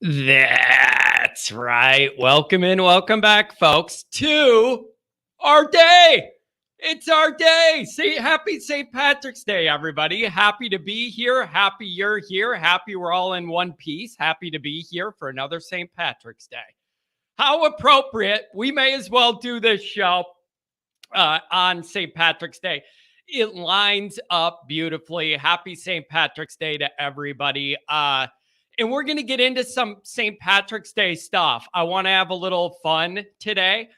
That's right. Welcome in, welcome back, folks, to our day. It's our day. Say happy St. Patrick's Day, everybody. Happy to be here. Happy you're here. Happy we're all in one piece. Happy to be here for another St. Patrick's Day. How appropriate. We may as well do this show on St. Patrick's Day. It lines up beautifully. Happy St. Patrick's Day to everybody. And we're going to get into some St. Patrick's Day stuff. I want to have a little fun today.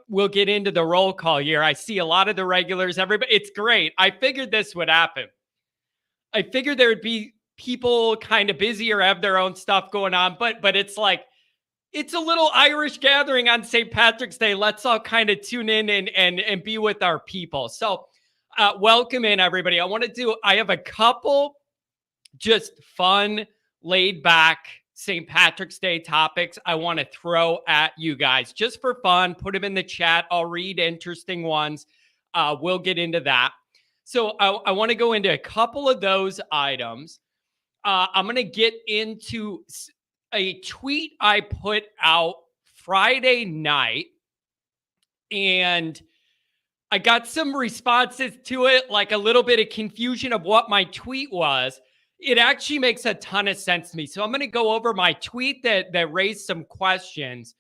We'll get into the roll call here. I see a lot of the regulars. Everybody, it's great. I figured this would happen. I figured there would be people kind of busy or have their own stuff going on, but it's like, it's a little Irish gathering on St. Patrick's Day. Let's all kind of tune in and be with our people. So welcome in, everybody. I have a couple just fun, laid back St. Patrick's Day topics I want to throw at you guys just for fun. Put them in the chat. I'll read interesting ones. We'll get into that. So I want to go into a couple of those items. I'm going to get into a tweet I put out Friday night, and I got some responses to it, like a little bit of confusion of what my tweet was. It actually makes a ton of sense to me. So I'm going to go over my tweet that raised some questions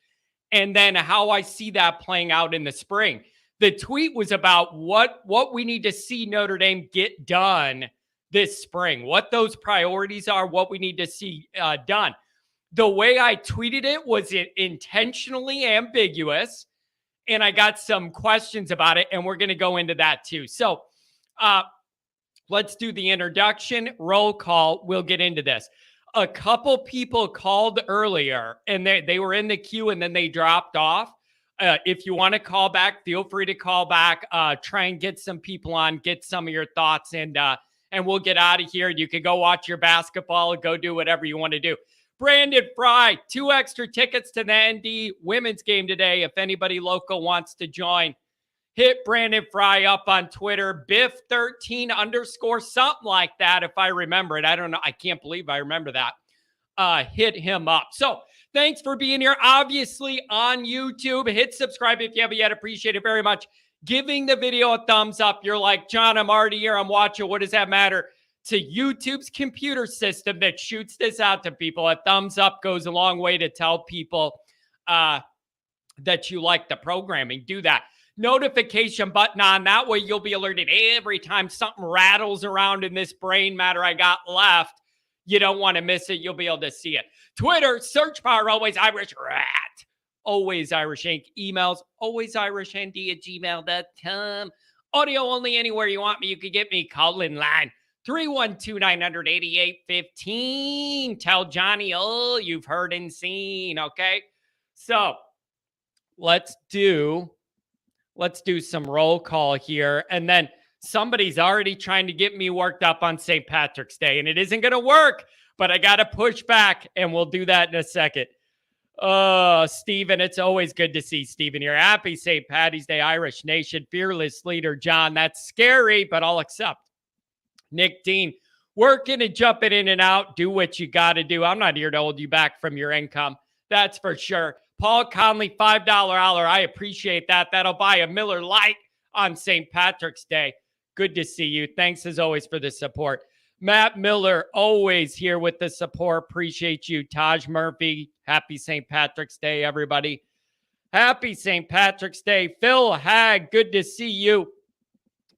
and then how I see that playing out in the spring. The tweet was about what we need to see Notre Dame get done this spring, what those priorities are, what we need to see done. The way I tweeted it was intentionally ambiguous, and I got some questions about it, and we're going to go into that too. So let's do the introduction, roll call. We'll get into this. A couple people called earlier, and they were in the queue, and then they dropped off. If you want to call back, feel free to call back. Try and get some people on, get some of your thoughts, and we'll get out of here. You can go watch your basketball, go do whatever you want to do. Brandon Fry, 2 extra tickets to the ND women's game today. If anybody local wants to join, hit Brandon Fry up on Twitter, Biff13 _ something like that. If I remember it, I don't know. I can't believe I remember that. Hit him up. So thanks for being here. Obviously on YouTube, hit subscribe if you haven't yet. Appreciate it very much. Giving the video a thumbs up. You're like, John, I'm already here. I'm watching. What does that matter? To YouTube's computer system that shoots this out to people. A thumbs up goes a long way to tell people that you like the programming. Do that. Notification button on. That way you'll be alerted every time something rattles around in this brain matter I got left. You don't want to miss it. You'll be able to see it. Twitter, search bar, always Irish rat. Always Irish Inc. Emails, alwaysirishnd@gmail.com. Audio only anywhere you want me. You can get me. Call in line. 312-900-8815. Tell Johnny, oh, you've heard and seen, okay? So let's do some roll call here. And then somebody's already trying to get me worked up on St. Patrick's Day, and it isn't going to work, but I got to push back, and we'll do that in a second. Stephen, it's always good to see Stephen here. Happy St. Patty's Day, Irish Nation, fearless leader, John. That's scary, but I'll accept. Nick Dean, working and jumping in and out. Do what you got to do. I'm not here to hold you back from your income. That's for sure. Paul Conley, $5 holler. I appreciate that. That'll buy a Miller Lite on St. Patrick's Day. Good to see you. Thanks as always for the support. Matt Miller, always here with the support. Appreciate you. Taj Murphy, happy St. Patrick's Day, everybody. Happy St. Patrick's Day. Phil Hagg, good to see you.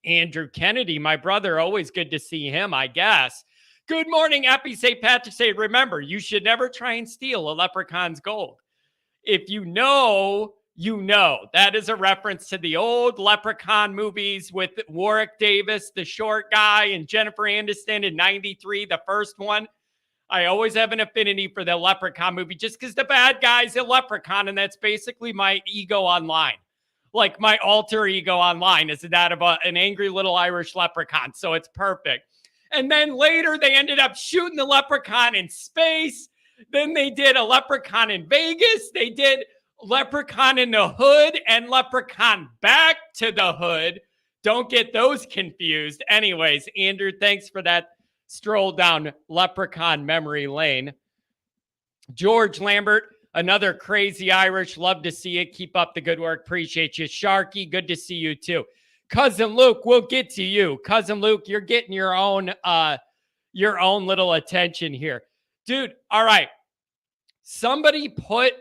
Andrew Kennedy, my brother, always good to see him, I guess. Good morning, happy St. Patrick's Day. Remember, you should never try and steal a leprechaun's gold. If you know, you know. That is a reference to the old Leprechaun movies with Warwick Davis, the short guy, and Jennifer Aniston in 93, the first one. I always have an affinity for the Leprechaun movie just because the bad guy's a leprechaun, and that's basically my ego online. Like my alter ego online is that of an angry little Irish leprechaun. So it's perfect. And then later they ended up shooting the leprechaun in space. Then they did a leprechaun in Vegas. They did Leprechaun in the Hood and Leprechaun Back to the Hood. Don't get those confused. Anyways, Andrew, thanks for that stroll down Leprechaun memory lane. George Lambert, another crazy Irish. Love to see it. Keep up the good work. Appreciate you. Sharky, good to see you too. Cousin Luke, we'll get to you. Cousin Luke, you're getting your own little attention here. Dude, all right. Somebody put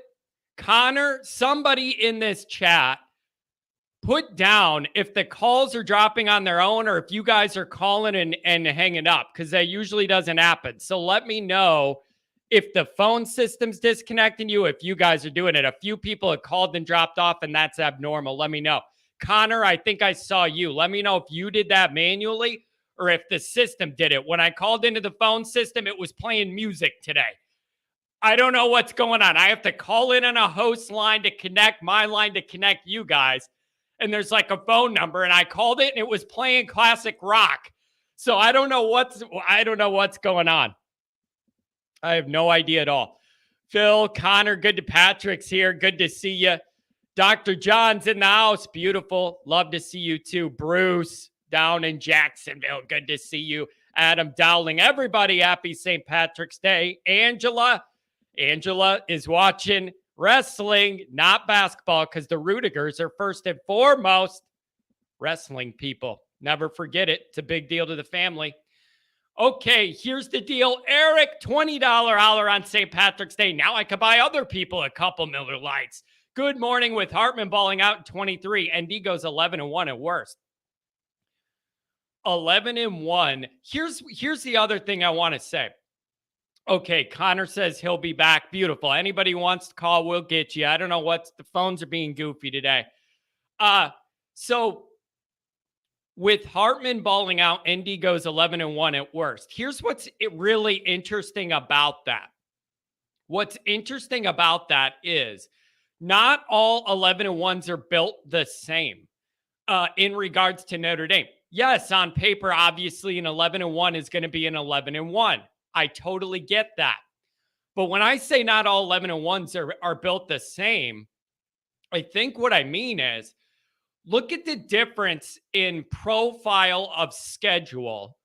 Connor, somebody in this chat, put down if the calls are dropping on their own or if you guys are calling and hanging up, because that usually doesn't happen. So let me know if the phone system's disconnecting you, if you guys are doing it. A few people have called and dropped off, and that's abnormal. Let me know. Connor, I think I saw you. Let me know if you did that manually or if the system did it. When I called into the phone system, it was playing music today. I don't know what's going on. I have to call in on a host line to connect my line to connect you guys. And there's like a phone number, and I called it and it was playing classic rock. So I don't know what's going on. I have no idea at all. Phil, Connor, good to Patrick's here. Good to see you. Dr. John's in the house. Beautiful. Love to see you too. Bruce down in Jacksonville. Good to see you. Adam Dowling. Everybody, happy St. Patrick's Day. Angela is watching wrestling, not basketball, because the Rudigers are first and foremost wrestling people. Never forget it. It's a big deal to the family. Okay, here's the deal. Eric, $20 holler on St. Patrick's Day. Now I could buy other people a couple Miller Lights. Good morning with Hartman balling out in 23. ND goes 11-1 at worst. 11-1. Here's the other thing I want to say. Okay, Connor says he'll be back. Beautiful. Anybody wants to call, we'll get you. I don't know the phones are being goofy today. So with Hartman balling out, ND goes 11-1 at worst. Here's what's really interesting about that. What's interesting about that is not all 11-1s are built the same in regards to Notre Dame. Yes, on paper, obviously an 11-1 is going to be an 11-1. I totally get that. But when I say not all 11-1s are built the same, I think what I mean is look at the difference in profile of schedule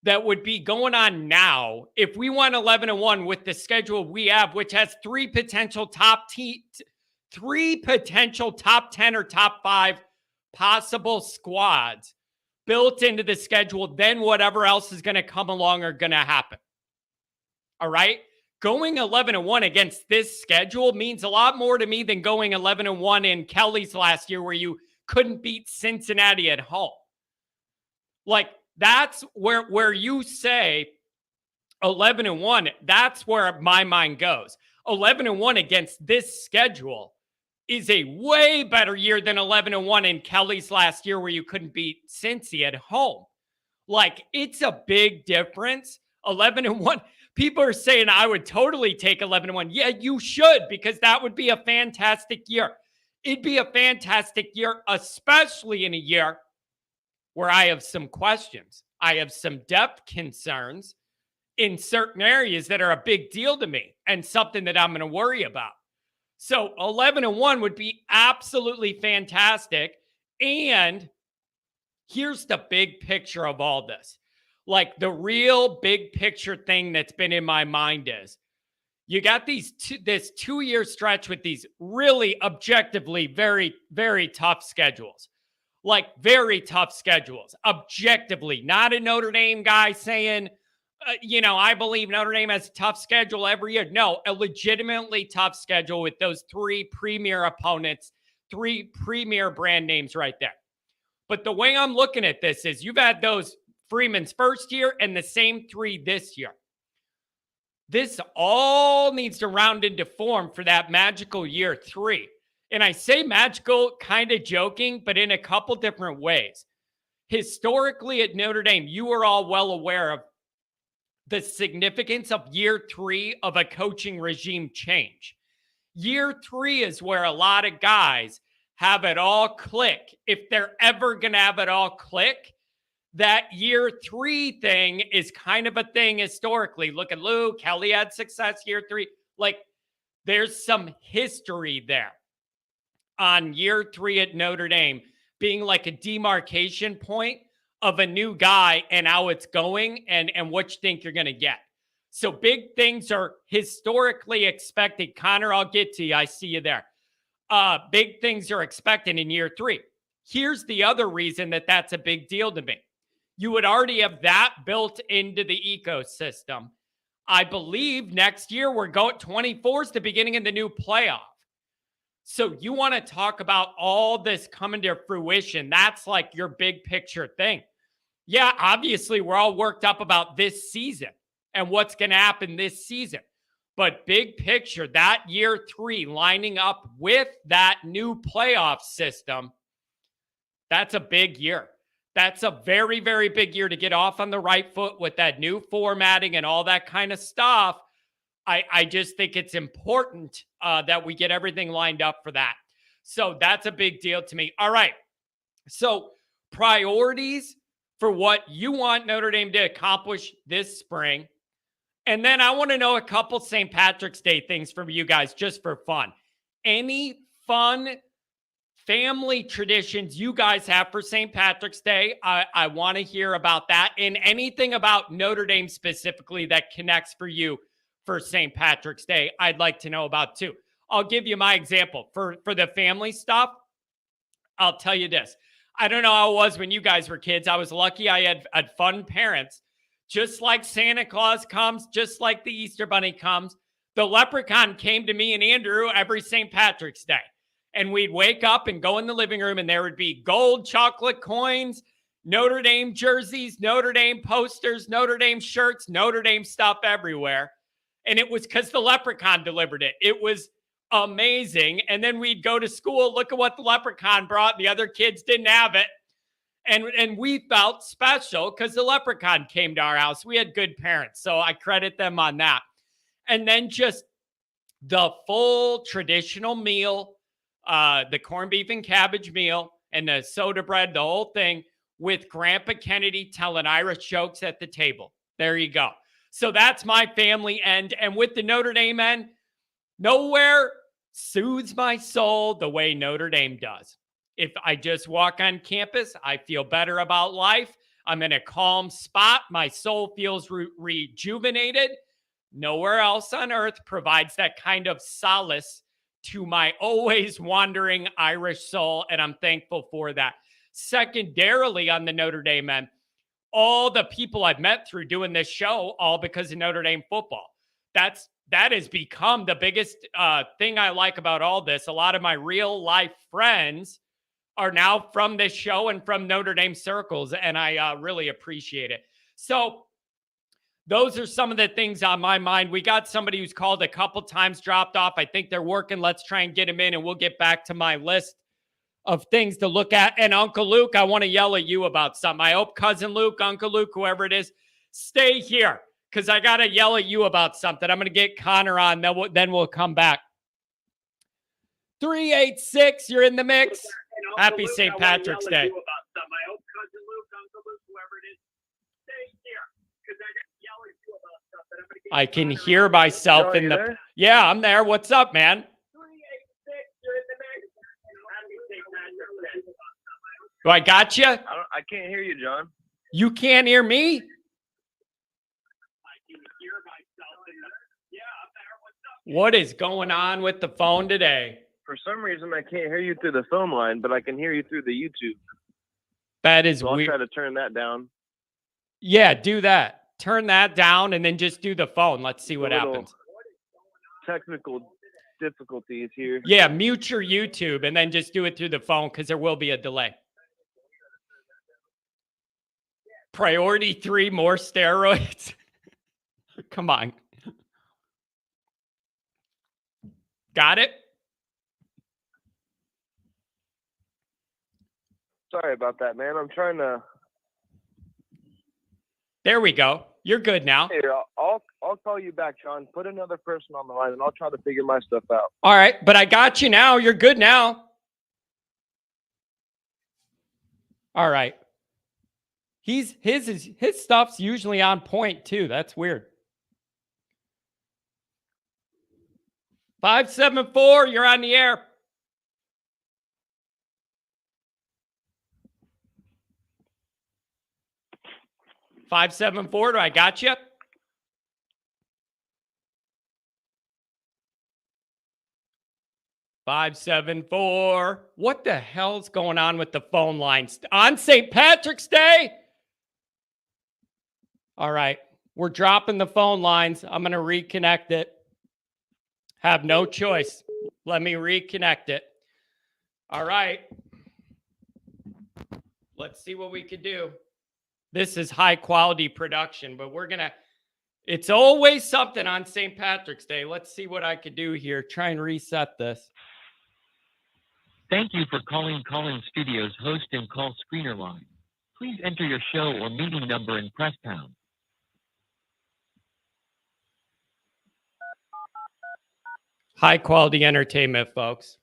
that would be going on now if we went 11-1 with the schedule we have, which has three potential top 10 or top 5 possible squads built into the schedule, then whatever else is going to come along are going to happen. All right? Going 11-1 against this schedule means a lot more to me than going 11-1 in Kelly's last year where you couldn't beat Cincinnati at home. Like, that's where you say 11-1, that's where my mind goes. 11-1 against this schedule is a way better year than 11-1 in Kelly's last year where you couldn't beat Cincy at home. Like, it's a big difference. 11-1. People are saying I would totally take 11-1. Yeah, you should, because that would be a fantastic year. It'd be a fantastic year, especially in a year where I have some questions. I have some depth concerns in certain areas that are a big deal to me and something that I'm going to worry about. So 11-1 would be absolutely fantastic. And here's the big picture of all this. Like, the real big picture thing that's been in my mind is you got this 2-year stretch with these really objectively very, very tough schedules. Like, very tough schedules. Objectively, not a Notre Dame guy saying, I believe Notre Dame has a tough schedule every year. No, a legitimately tough schedule with those 3 premier opponents, 3 premier brand names right there. But the way I'm looking at this is you've had those Freeman's first year and the same 3 this year. This all needs to round into form for that magical year 3. And I say magical kind of joking, but in a couple different ways. Historically at Notre Dame, you are all well aware of the significance of year 3 of a coaching regime change. Year 3 is where a lot of guys have it all click. If they're ever going to have it all click, that year 3 thing is kind of a thing historically. Look at Lou. Kelly had success year 3. Like, there's some history there on year 3 at Notre Dame being like a demarcation point of a new guy and how it's going and what you think you're going to get. So big things are historically expected. Connor, I'll get to you. I see you there. Big things are expected in year 3. Here's the other reason that that's a big deal to me. You would already have that built into the ecosystem. I believe next year we're going 24 is the beginning of the new playoff. So you want to talk about all this coming to fruition. That's like your big picture thing. Yeah, obviously we're all worked up about this season and what's going to happen this season. But big picture, that year 3 lining up with that new playoff system, that's a big year. That's a very, very big year to get off on the right foot with that new formatting and all that kind of stuff. I just think it's important that we get everything lined up for that. So that's a big deal to me. All right. So priorities for what you want Notre Dame to accomplish this spring. And then I want to know a couple St. Patrick's Day things from you guys just for fun. Any fun family traditions you guys have for St. Patrick's Day? I want to hear about that. And anything about Notre Dame specifically that connects for you for St. Patrick's Day, I'd like to know about too. I'll give you my example. For the family stuff, I'll tell you this. I don't know how it was when you guys were kids. I was lucky I had fun parents. Just like Santa Claus comes, just like the Easter Bunny comes, the leprechaun came to me and Andrew every St. Patrick's Day. And we'd wake up and go in the living room and there would be gold chocolate coins, Notre Dame jerseys, Notre Dame posters, Notre Dame shirts, Notre Dame stuff everywhere. And it was because the leprechaun delivered it. It was amazing. And then we'd go to school, look at what the leprechaun brought. The other kids didn't have it. And we felt special because the leprechaun came to our house. We had good parents. So I credit them on that. And then just the full traditional meal, the corned beef and cabbage meal and the soda bread, the whole thing with Grandpa Kennedy telling Irish jokes at the table. There you go. So that's my family end. And with the Notre Dame end, nowhere soothes my soul the way Notre Dame does. If I just walk on campus, I feel better about life. I'm in a calm spot. My soul feels rejuvenated. Nowhere else on earth provides that kind of solace to my always wandering Irish soul, and I'm thankful for that. Secondarily, on the Notre Dame end, all the people I've met through doing this show, all because of Notre Dame football. That has become the biggest thing I like about all this. A lot of my real life friends are now from this show and from Notre Dame circles, and I really appreciate it. So those are some of the things on my mind. We got somebody who's called a couple times, dropped off. I think they're working. Let's try and get him in, and we'll get back to my list of things to look at. And Uncle Luke, I want to yell at you about something. I hope Cousin Luke, Uncle Luke, whoever it is, stay here because I got to yell at you about something. I'm going to get Connor on, then we'll come back. 386, you're in the mix. Happy St. Patrick's Day. I hope Cousin Luke, Uncle Luke, whoever it is, stay here because I got to yell at you about something. I can hear myself in the... There? Yeah, I'm there. What's up, man? 386, you're in the mix. Happy St. Patrick's Day. Do I got you? I can't hear you, John. You can't hear me? I can hear myself in the... Yeah, I'm there. What's up? What is going on with the phone today? For some reason, I can't hear you through the phone line, but I can hear you through the YouTube. That is so I'll weird. Try to turn that down. Yeah, do that. Turn that down and then just do the phone. Let's see what happens. Technical difficulties here. Yeah, mute your YouTube and then just do it through the phone because there will be a delay. Priority 3, more steroids. Come on. Got it? Sorry about that, man. I'm trying to... There we go. You're good now. Here, I'll call you back, Sean. Put another person on the line, and I'll try to figure my stuff out. All right, but I got you now. You're good now. All right. His stuff's usually on point, too. That's weird. 574, you're on the air. $574, do I got you? 574. What the hell's going on with the phone lines on St. Patrick's Day? All right. We're dropping the phone lines. I'm going to reconnect it. Have no choice. Let me reconnect it. All right. Let's see what we could do. This is high quality production, but it's always something on St. Patrick's Day. Let's see what I could do here. Try and reset this. Thank you for calling Call-In Studios host and call screener line. Please enter your show or meeting number and press pound. High quality entertainment, folks.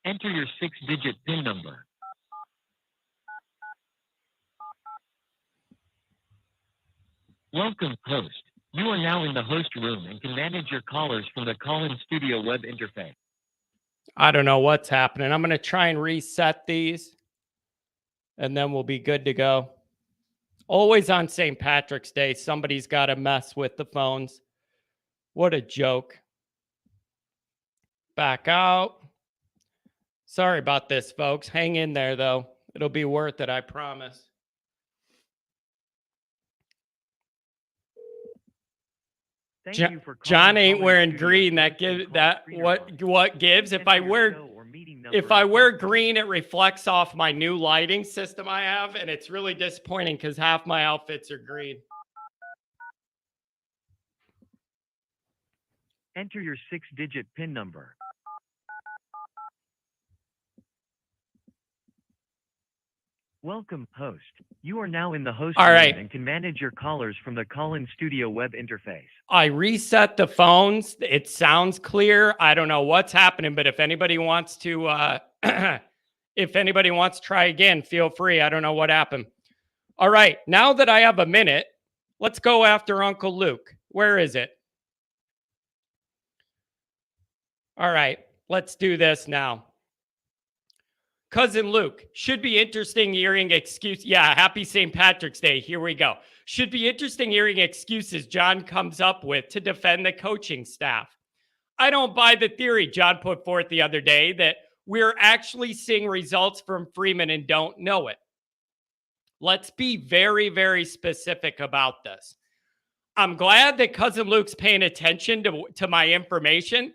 Enter your 6-digit PIN number. Welcome, host. You are now in the host room and can manage your callers from the Call-In Studio web interface. I don't know what's happening. I'm going to try and reset these, and then we'll be good to go. Always on St. Patrick's Day, somebody's got to mess with the phones. What a joke. Back out. Sorry about this, folks. Hang in there, though. It'll be worth it, I promise. John ain't wearing green. That gives that what gives. If I wear green, it reflects off my new lighting system I have, and it's really disappointing because half my outfits are green. Enter your 6-digit PIN number. Welcome, host. You are now in the host room and can manage your callers from the Call-In Studio web interface. I reset the phones. It sounds clear. I don't know what's happening, but if anybody wants to try again, feel free. I don't know what happened. All right. Now that I have a minute, let's go after Uncle Luke. Where is it? All right. Let's do this now. Cousin Luke, should be interesting hearing excuse. Yeah, happy St. Patrick's Day. Here we go. Should be interesting hearing excuses John comes up with to defend the coaching staff. I don't buy the theory John put forth the other day that we're actually seeing results from Freeman and don't know it. Let's be very, very specific about this. I'm glad that Cousin Luke's paying attention to my information.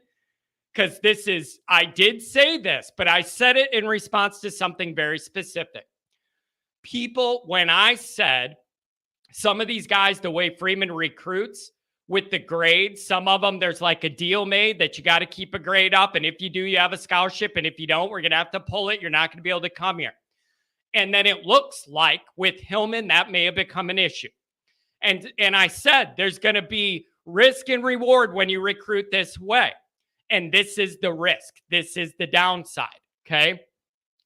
Because I did say this, but I said it in response to something very specific. People, when I said some of these guys, the way Freeman recruits with the grades, some of them, there's like a deal made that you got to keep a grade up. And if you do, you have a scholarship. And if you don't, we're going to have to pull it. You're not going to be able to come here. And then it looks like with Hillman, that may have become an issue. And I said, there's going to be risk and reward when you recruit this way. And this is the risk. This is the downside. Okay.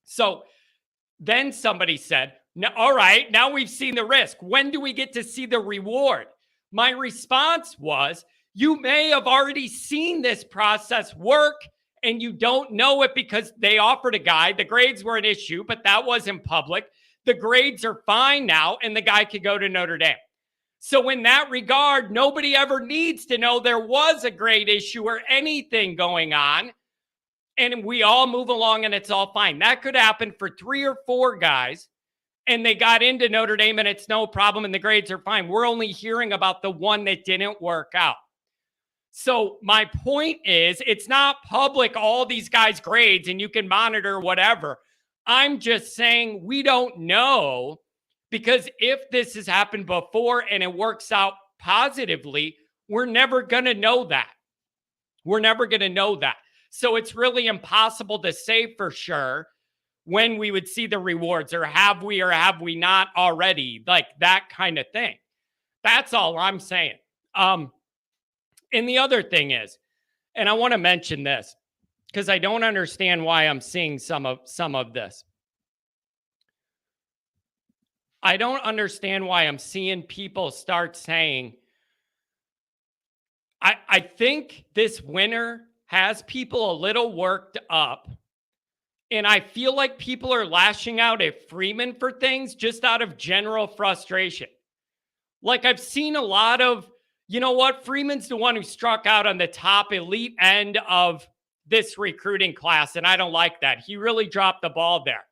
So then somebody said, no, all right, now we've seen the risk. When do we get to see the reward? My response was, you may have already seen this process work and you don't know it because they offered a guy. The grades were an issue, but that wasn't public. The grades are fine now and the guy could go to Notre Dame. So in that regard, nobody ever needs to know there was a grade issue or anything going on. And we all move along and it's all fine. That could happen for 3 or 4 guys. And they got into Notre Dame and it's no problem and the grades are fine. We're only hearing about the one that didn't work out. So my point is, it's not public, all these guys' grades, and you can monitor whatever. I'm just saying we don't know. Because if this has happened before and it works out positively, we're never going to know that. We're never going to know that. So it's really impossible to say for sure when we would see the rewards, or have we not already, like that kind of thing. That's all I'm saying. And the other thing is, and I want to mention this because I don't understand why I'm seeing some of this. I don't understand why I'm seeing people start saying, I think this winter has people a little worked up. And I feel like people are lashing out at Freeman for things just out of general frustration. Like I've seen a lot of, you know what, Freeman's the one who struck out on the top elite end of this recruiting class, and I don't like that. He really dropped the ball there.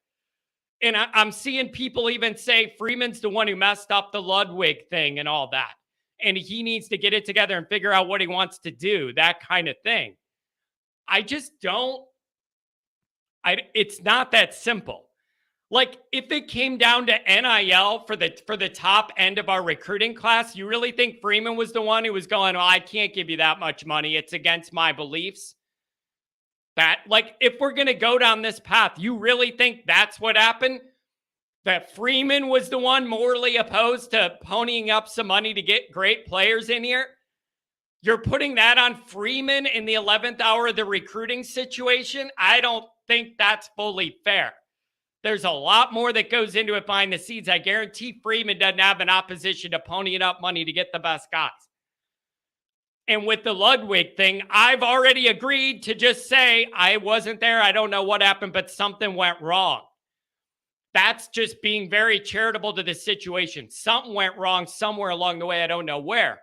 And I'm seeing people even say Freeman's the one who messed up the Ludwig thing and all that. And he needs to get it together and figure out what he wants to do, that kind of thing. I just don't. It's not that simple. Like, if it came down to NIL for the top end of our recruiting class, you really think Freeman was the one who was going, well, I can't give you that much money. It's against my beliefs. That, like, if we're going to go down this path, you really think that's what happened? That Freeman was the one morally opposed to ponying up some money to get great players in here? You're putting that on Freeman in the 11th hour of the recruiting situation? I don't think that's fully fair. There's a lot more that goes into it behind the scenes. I guarantee Freeman doesn't have an opposition to ponying up money to get the best guys. And with the Ludwig thing, I've already agreed to just say, I wasn't there. I don't know what happened, but something went wrong. That's just being very charitable to the situation. Something went wrong somewhere along the way. I don't know where.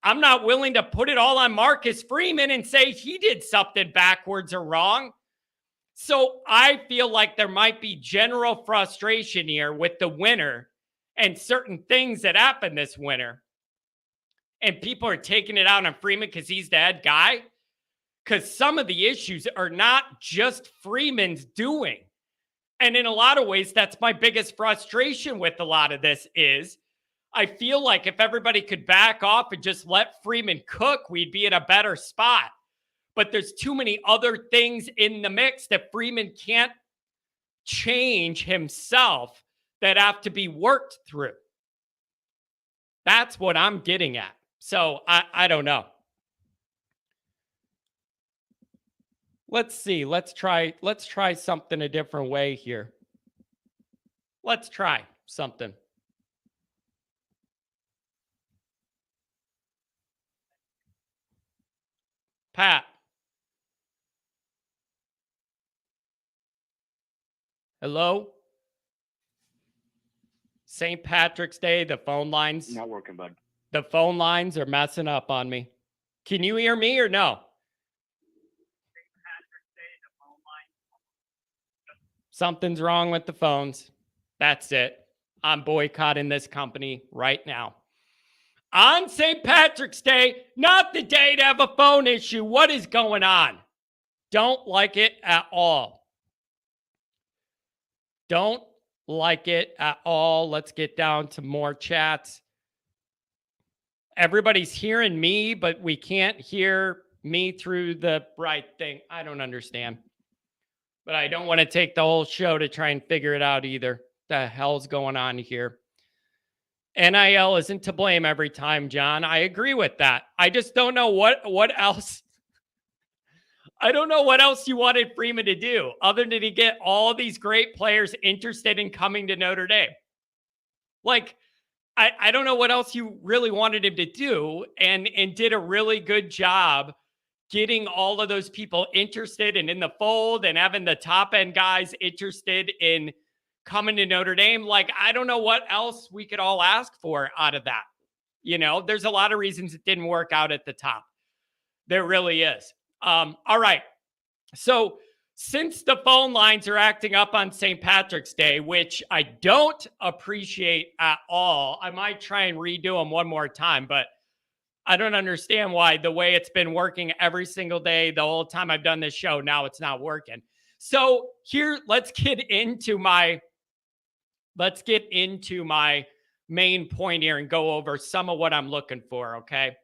I'm not willing to put it all on Marcus Freeman and say he did something backwards or wrong. So I feel like there might be general frustration here with the winter and certain things that happened this winter. And people are taking it out on Freeman because he's the head guy. Because some of the issues are not just Freeman's doing. And in a lot of ways, that's my biggest frustration with a lot of this is I feel like if everybody could back off and just let Freeman cook, we'd be in a better spot. But there's too many other things in the mix that Freeman can't change himself that have to be worked through. That's what I'm getting at. So I don't know. Let's see. Let's try something a different way here. Let's try something. Pat. Hello? St. Patrick's Day, the phone lines. Not working, bud. The phone lines are messing up on me. Can you hear me or no? Something's wrong with the phones. That's it. I'm boycotting this company right now. On St. Patrick's Day, not the day to have a phone issue. What is going on? Don't like it at all. Don't like it at all. Let's get down to more chats. Everybody's hearing me, but we can't hear me through the bright thing. I don't understand. But I don't want to take the whole show to try and figure it out either. The hell's going on here? NIL isn't to blame every time, John. I agree with that. I just don't know what else. I don't know what else you wanted Freeman to do other than to get all these great players interested in coming to Notre Dame. Like, I don't know what else you really wanted him to do and did a really good job getting all of those people interested and in the fold and having the top end guys interested in coming to Notre Dame. Like, I don't know what else we could all ask for out of that. You know, there's a lot of reasons it didn't work out at the top. There really is. All right. So since the phone lines are acting up on St. Patrick's Day, which I don't appreciate at all, I might try and redo them one more time, but I don't understand why the way it's been working every single day, the whole time I've done this show, now it's not working. So here, let's get into my main point here and go over some of what I'm looking for, okay?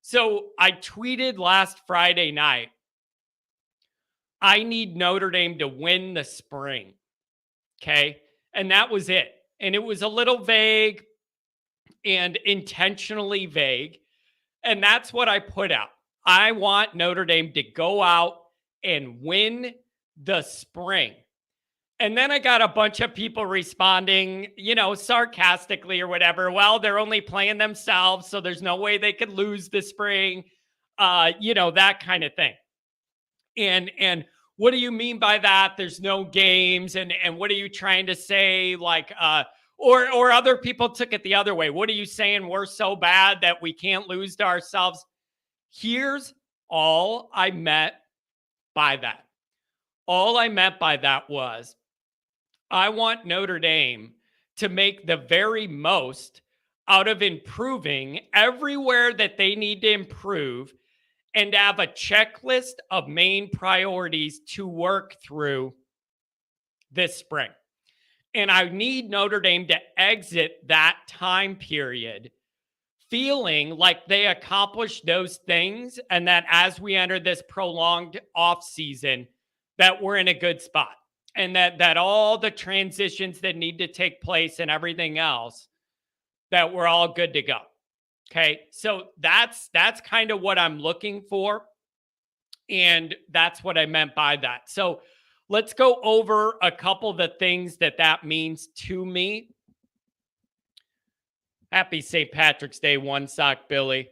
So I tweeted last Friday night, I need Notre Dame to win the spring, okay? And that was it. And it was a little vague and intentionally vague. And that's what I put out. I want Notre Dame to go out and win the spring. And then I got a bunch of people responding, you know, sarcastically or whatever. Well, they're only playing themselves, so there's no way they could lose the spring, you know, that kind of thing. And what do you mean by that? There's no games. And what are you trying to say? Like, or other people took it the other way. What are you saying? We're so bad that we can't lose to ourselves. Here's all I meant by that. All I meant by that was I want Notre Dame to make the very most out of improving everywhere that they need to improve and have a checklist of main priorities to work through this spring. And I need Notre Dame to exit that time period feeling like they accomplished those things, and that as we enter this prolonged off season, that we're in a good spot, and that all the transitions that need to take place and everything else, that we're all good to go. Okay, so that's kind of what I'm looking for, and that's what I meant by that. So let's go over a couple of the things that means to me. Happy St. Patrick's Day, One Sock Billy.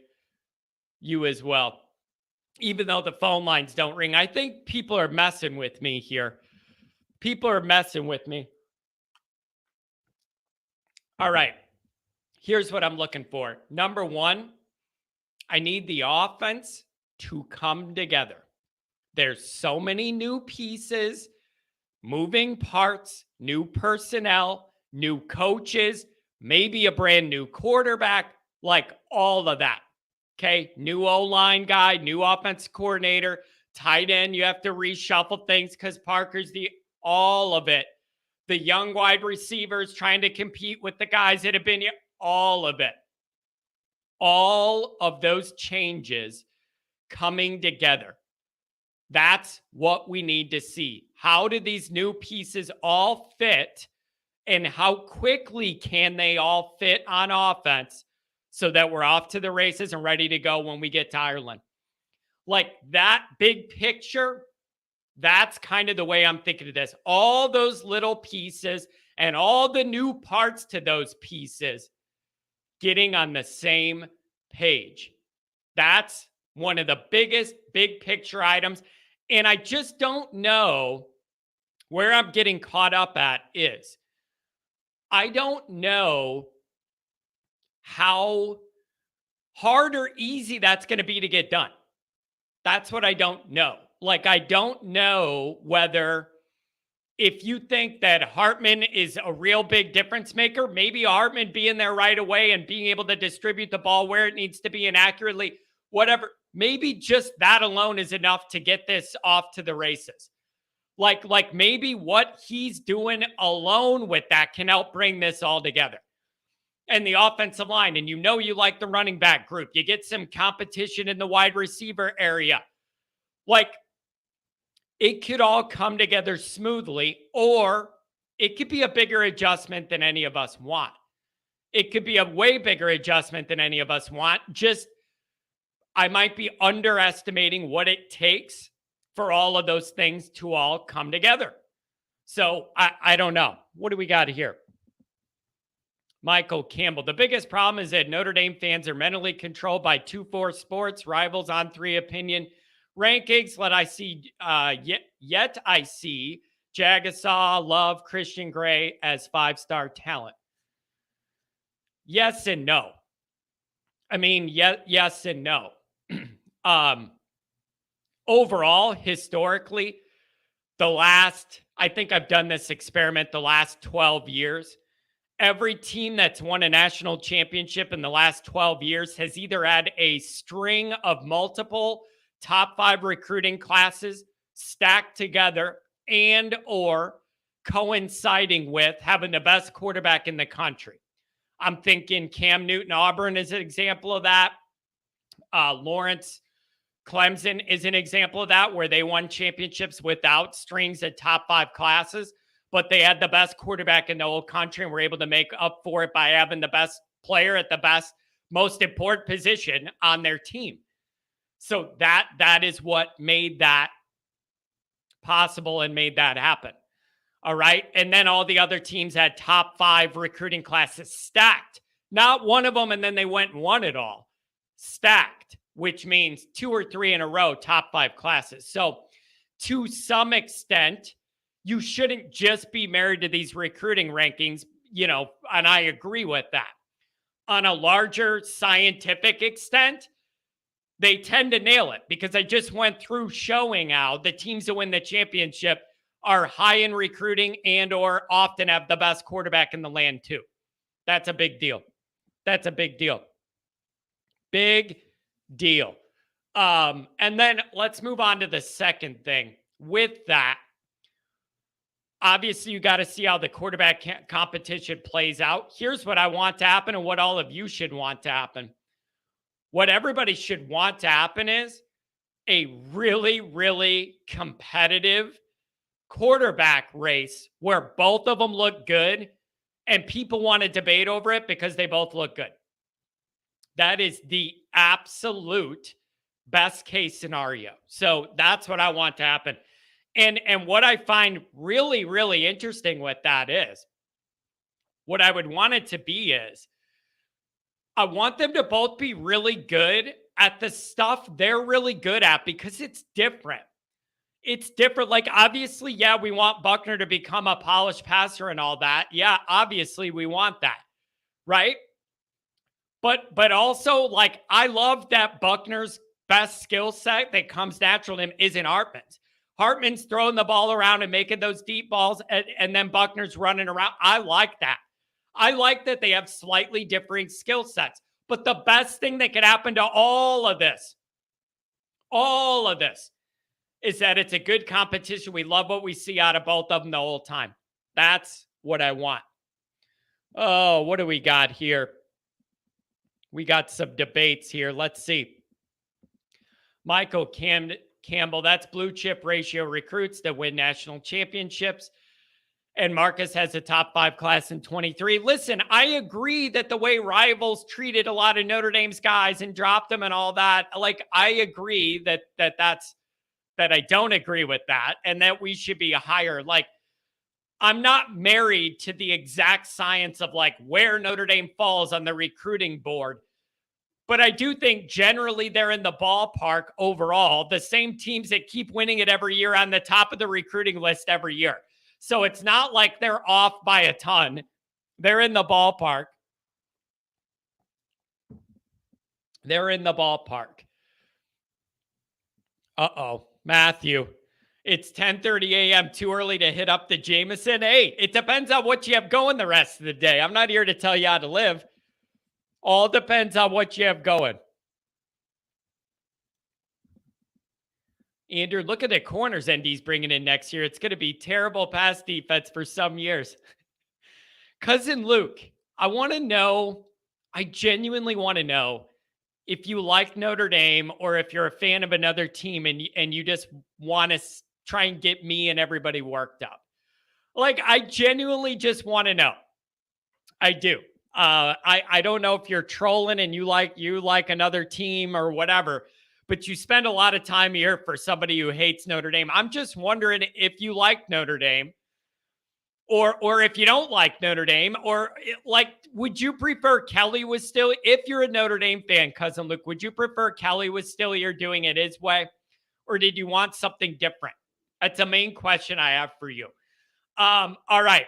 You as well. Even though the phone lines don't ring, I think people are messing with me here. People are messing with me. All right. Here's what I'm looking for. Number one, I need the offense to come together. There's so many new pieces, moving parts, new personnel, new coaches, maybe a brand new quarterback, like all of that. Okay. New O-line guy, new offense coordinator, tight end. You have to reshuffle things because Parker's all of it. The young wide receivers trying to compete with the guys that have been here, all of it. All of those changes coming together. That's what we need to see. How do these new pieces all fit? And how quickly can they all fit on offense so that we're off to the races and ready to go when we get to Ireland? Like that big picture, that's kind of the way I'm thinking of this. All those little pieces and all the new parts to those pieces getting on the same page. That's one of the biggest big picture items. And I just don't know where I'm getting caught up at is I don't know how hard or easy that's going to be to get done. That's what I don't know. Like, I don't know whether if you think that Hartman is a real big difference maker, maybe Hartman being there right away and being able to distribute the ball where it needs to be and accurately, whatever, maybe just that alone is enough to get this off to the races. Like maybe what he's doing alone with that can help bring this all together. And the offensive line, and you like the running back group. You get some competition in the wide receiver area. Like, it could all come together smoothly, or it could be a bigger adjustment than any of us want. It could be a way bigger adjustment than any of us want. Just, I might be underestimating what it takes for all of those things to all come together. So I don't know. What do we got here? Michael Campbell. The biggest problem is that Notre Dame fans are mentally controlled by 2-4 sports, rivals on 3 opinion rankings. I see Jagasaw, Love, Christian Gray as 5-star talent. Yes and no. I mean, yes and no. Overall, historically, I think I've done this experiment the last 12 years. Every team that's won a national championship in the last 12 years has either had a string of multiple top 5 recruiting classes stacked together and or coinciding with having the best quarterback in the country. I'm thinking Cam Newton, Auburn is an example of that. Lawrence, Clemson is an example of that, where they won championships without strings of top 5 classes, but they had the best quarterback in the whole country and were able to make up for it by having the best player at the best, most important position on their team. So that is what made that possible and made that happen. All right. And then all the other teams had top 5 recruiting classes stacked. Not one of them, and then they went and won it all. Stacked, which means 2 or 3 in a row, top 5 classes. So to some extent, you shouldn't just be married to these recruiting rankings, and I agree with that. On a larger scientific extent, they tend to nail it because I just went through showing how the teams that win the championship are high in recruiting and or often have the best quarterback in the land too. That's a big deal. That's a big deal. Big deal. And then let's move on to the second thing. With that, obviously, you got to see how the quarterback competition plays out. Here's what I want to happen and what all of you should want to happen. What everybody should want to happen is a really, really competitive quarterback race where both of them look good and people want to debate over it because they both look good. That is the absolute best case scenario. So that's what I want to happen. And what I find really, really interesting with that is what I would want it to be is I want them to both be really good at the stuff they're really good at because it's different. It's different. Like, obviously, yeah, we want Buckner to become a polished passer and all that. Yeah, obviously, we want that, right? But also, like, I love that Buckner's best skill set that comes natural to him isn't Hartman's. Hartman's throwing the ball around and making those deep balls, and then Buckner's running around. I like that. I like that they have slightly differing skill sets. But the best thing that could happen to all of this, is that it's a good competition. We love what we see out of both of them the whole time. That's what I want. Oh, what do we got here? We got some debates here. Let's see. Michael Campbell, that's blue chip ratio recruits that win national championships. And Marcus has a top 5 class in 23. Listen, I agree that the way Rivals treated a lot of Notre Dame's guys and dropped them and all that, like, I agree that I don't agree with that and that we should be higher. Like, I'm not married to the exact science of like where Notre Dame falls on the recruiting board. But I do think generally they're in the ballpark overall. The same teams that keep winning it every year on the top of the recruiting list every year. So it's not like they're off by a ton. They're in the ballpark. They're in the ballpark. Uh-oh, Matthew. It's 10:30 a.m. Too early to hit up the Jameson. Hey, it depends on what you have going the rest of the day. I'm not here to tell you how to live. All depends on what you have going. Andrew, look at the corners ND's bringing in next year. It's going to be terrible pass defense for some years. Cousin Luke, I want to know, I genuinely want to know if you like Notre Dame or if you're a fan of another team and you just want to try and get me and everybody worked up. Like, I genuinely just want to know. I do. I don't know if you're trolling and you like another team or whatever, but you spend a lot of time here for somebody who hates Notre Dame. I'm just wondering if you like Notre Dame or if you don't like Notre Dame, or like, would you prefer Kelly was still, if you're a Notre Dame fan, Cousin Luke, would you prefer Kelly was still here doing it his way, or did you want something different? That's a main question I have for you. All right.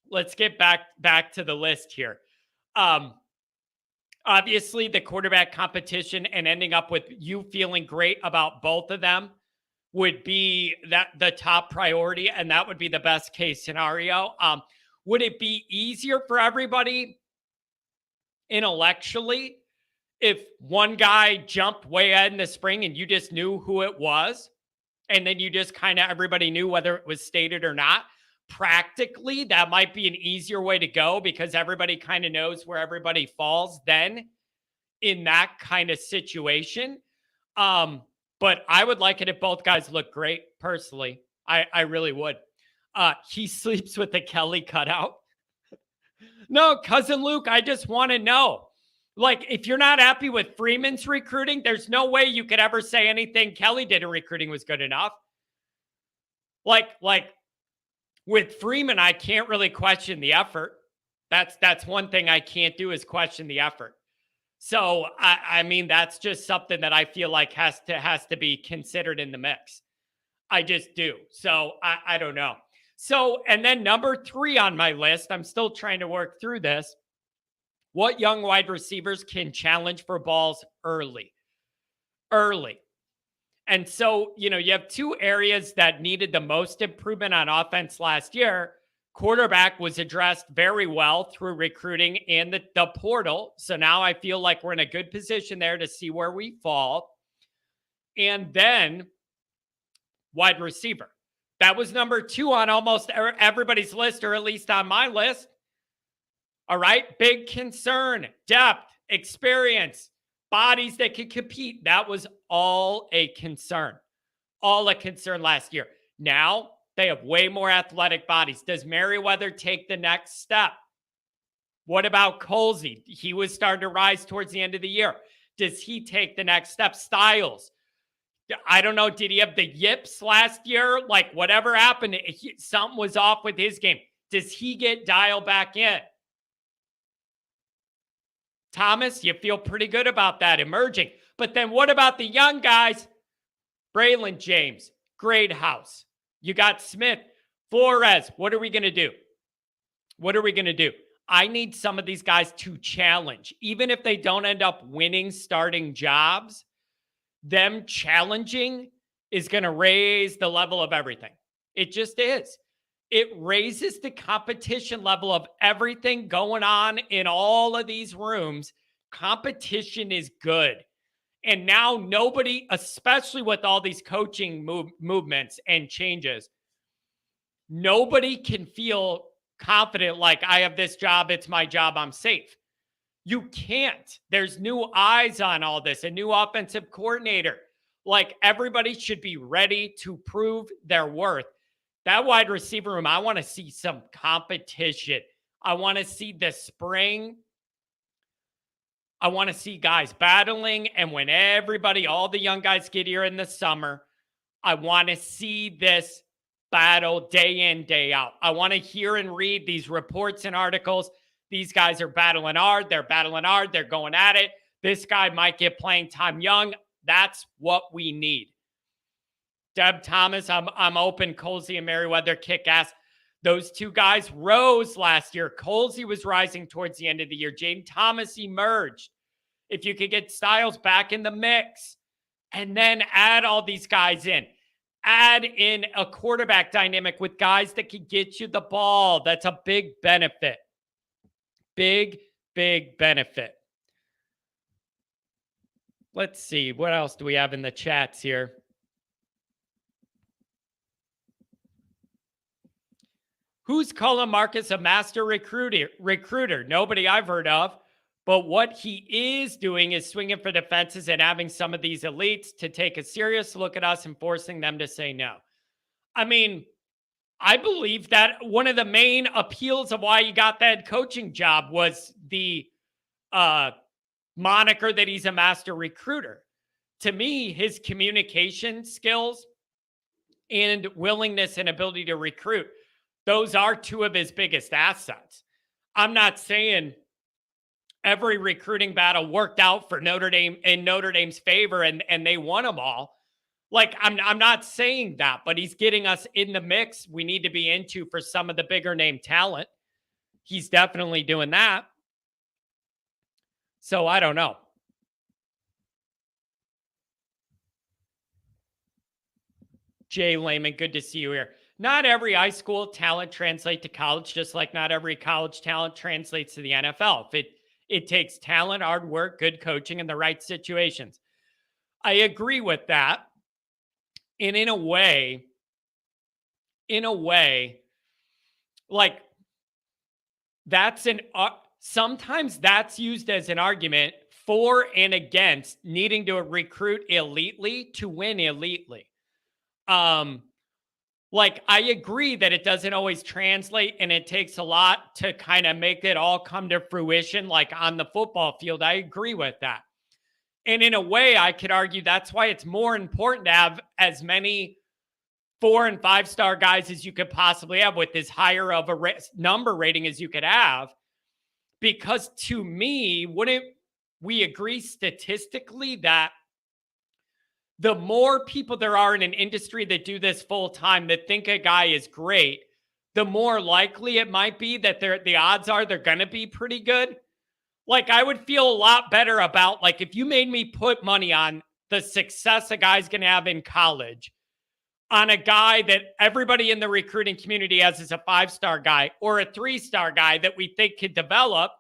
Let's get back to the list here. Obviously, the quarterback competition and ending up with you feeling great about both of them would be the top priority, and that would be the best case scenario. Would it be easier for everybody intellectually if one guy jumped way ahead in the spring and you just knew who it was, and then you just kind of everybody knew whether it was stated or not? Practically, that might be an easier way to go because everybody kind of knows where everybody falls then in that kind of situation. But I would like it if both guys look great, personally. I really would. He sleeps with the Kelly cutout. No, Cousin Luke, I just want to know. Like, if you're not happy with Freeman's recruiting, there's no way you could ever say anything Kelly did in recruiting was good enough. Like, with Freeman, I can't really question the effort. That's one thing I can't do is question the effort. So, I mean, that's just something that I feel like has to be considered in the mix. I just do. So, I don't know. So, and then number 3 on my list, I'm still trying to work through this. What young wide receivers can challenge for balls early? early. And so, you have two areas that needed the most improvement on offense last year. Quarterback was addressed very well through recruiting and the portal. So now I feel like we're in a good position there to see where we fall. And then wide receiver. That was number 2 on almost everybody's list, or at least on my list. All right. Big concern, depth, experience, bodies that can compete. That was all a concern last year. Now they have way more athletic bodies. Does Merriweather take the next step? What about Colsey? He was starting to rise towards the end of the year. Does he take the next step? Styles. I don't know. Did he have the yips last year? Like whatever happened, something was off with his game. Does he get dialed back in? Thomas, you feel pretty good about that emerging. But then what about the young guys? Braylon James, Greathouse. You got Smith, Flores. What are we going to do? I need some of these guys to challenge. Even if they don't end up winning starting jobs, them challenging is going to raise the level of everything. It just is. It raises the competition level of everything going on in all of these rooms. Competition is good. And now nobody, especially with all these coaching movements and changes, nobody can feel confident like I have this job, it's my job, I'm safe. You can't. There's new eyes on all this, a new offensive coordinator. Like everybody should be ready to prove their worth. That wide receiver room, I want to see some competition. I want to see the spring. I want to see guys battling. And when all the young guys get here in the summer, I want to see this battle day in, day out. I want to hear and read these reports and articles. These guys are battling hard. They're going at it. This guy might get playing time young. That's what we need. Deb Thomas, I'm open. Colsey and Merriweather kick ass. Those two guys rose last year. Colsey was rising towards the end of the year. Jaden Thomas emerged. If you could get Styles back in the mix and then add all these guys in, add in a quarterback dynamic with guys that can get you the ball. That's a big benefit. Big benefit. Let's see. What else do we have in the chats here? Who's calling Marcus a master recruiter? Nobody I've heard of. But what he is doing is swinging for the fences and having some of these elites to take a serious look at us and forcing them to say no. I mean, I believe that one of the main appeals of why he got that coaching job was the moniker that he's a master recruiter. To me, his communication skills and willingness and ability to recruit, those are two of his biggest assets. I'm not saying every recruiting battle worked out for Notre Dame in Notre Dame's favor and they won them all. Like, I'm not saying that, but he's getting us in the mix we need to be into for some of the bigger name talent. He's definitely doing that. So I don't know. Jay Lehman, good to see you here. Not every high school talent translates to college, just like not every college talent translates to the NFL. It takes talent, hard work, good coaching, and the right situations. I agree with that. And in a way, like sometimes that's used as an argument for and against needing to recruit elitely to win elitely. Like, I agree that it doesn't always translate and it takes a lot to kind of make it all come to fruition, like on the football field. I agree with that. And in a way, I could argue that's why it's more important to have as many 4- and 5-star guys as you could possibly have with as higher of a number rating as you could have. Because to me, wouldn't we agree statistically that the more people there are in an industry that do this full time, that think a guy is great, the more likely it might be that the odds are they're going to be pretty good? Like, I would feel a lot better about, like, if you made me put money on the success a guy's going to have in college on a guy that everybody in the recruiting community has as a 5-star guy or a 3-star guy that we think could develop,